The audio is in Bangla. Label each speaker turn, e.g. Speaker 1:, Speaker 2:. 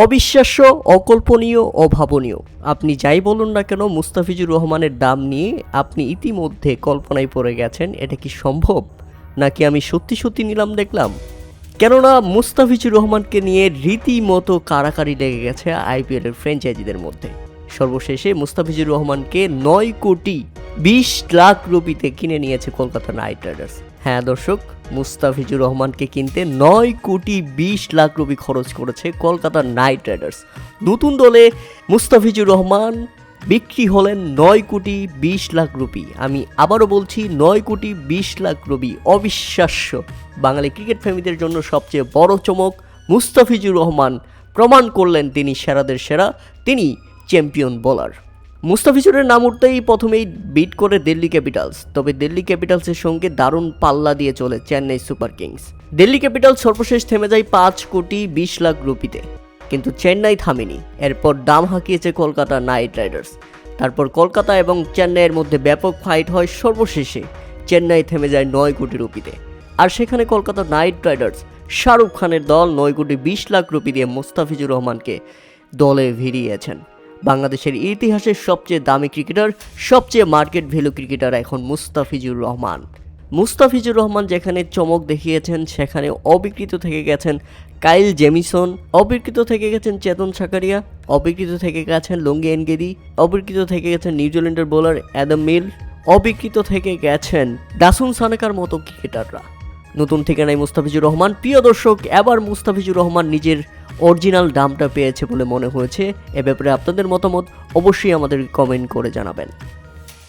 Speaker 1: অবিশ্বাস্য, অকল্পনীয়, অভাবনীয়। আপনি যাই বলুন না কেন, মুস্তাফিজুর রহমানের দাম নিয়ে আপনি ইতিমধ্যে কল্পনায় পড়ে গেছেন। এটা কি সম্ভব, নাকি আমি সত্যি সত্যি নিলাম দেখলাম? কেননা মুস্তাফিজুর রহমানকে নিয়ে রীতিমতো কাড়াকাড়ি লেগে গেছে আইপিএলের ফ্র্যাঞ্চাইজিদের মধ্যে। সর্বশেষে মুস্তাফিজুর রহমানকে 9,20,00,000 রুপিতে কিনে নিয়েছে কলকাতা নাইট রাইডার্স। হ্যাঁ দর্শক, মুস্তাফিজুর রহমানকে কিনতে 9,20,00,000 রুপি খরচ করেছে কলকাতা নাইট রাইডার্স। নতুন দলে মুস্তাফিজুর রহমান বিক্রি হলেন 9,20,00,000 রুপি। আমি আবারও বলছি, 9,20,00,000 রুপি। অবিশ্বাস্য। বাঙালি ক্রিকেট প্রেমীদের জন্য সবচেয়ে বড় চমক, মুস্তাফিজুর রহমান প্রমাণ করলেন তিনি সেরাদের সেরা, তিনি চ্যাম্পিয়ন বোলার। মুস্তাফিজুরের নাম উঠতেই প্রথমেই বিট করে দিল্লি ক্যাপিটালস, তবে দিল্লি ক্যাপিটালসের সঙ্গে দারুণ পাল্লা দিয়ে চলে Chennai super kings. Delhi capitals সর্বশেষ থেমে যায় 5,20,00,000 রুপিতে, কিন্তু চেন্নাই থামেনি। এরপর দাম হাঁকিয়েছে কলকাতা নাইট রাইডার্স। তারপর কলকাতা এবং চেন্নাইয়ের মধ্যে ব্যাপক ফাইট হয়। সর্বশেষে চেন্নাই থেমে যায় 9 কোটি রুপিতে। আর সেখানে কলকাতা নাইট রাইডার্স, শাহরুখ খানের দল 9,20,00,000 রুপি দিয়ে মুস্তাফিজুর রহমানকে দলে ভিড়িয়েছেন। বাংলাদেশের ইতিহাসের সবচেয়ে দামি ক্রিকেটার, সবচেয়ে মার্কেট ভ্যালু ক্রিকেটার এখন মুস্তাফিজুর রহমান। মুস্তাফিজুর রহমান যেখানে চমক দেখিয়েছেন, সেখানে অবিকৃত থেকে গেছেন কাইল জেমিসন, অবিকৃত থেকে গেছেন চেতন সাকারিয়া, অবিকৃত থেকে গেছেন লঙ্গি এনগেদি, অবিকৃত থেকে গেছেন নিউজিল্যান্ডের বোলার অ্যাডাম মিল, অবিকৃত থেকে গেছেন দাসুন সানেকার মতো ক্রিকেটাররা। নতুন ঠিকানায় মুস্তাফিজুর রহমান। প্রিয় দর্শক, এবার মুস্তাফিজুর রহমান নিজের অরিজিনাল দামটা পেয়েছে বলে মনে হয়েছে। এ ব্যাপারে আপনাদের মতামত অবশ্যই আমাদের কমেন্ট করে জানাবেন।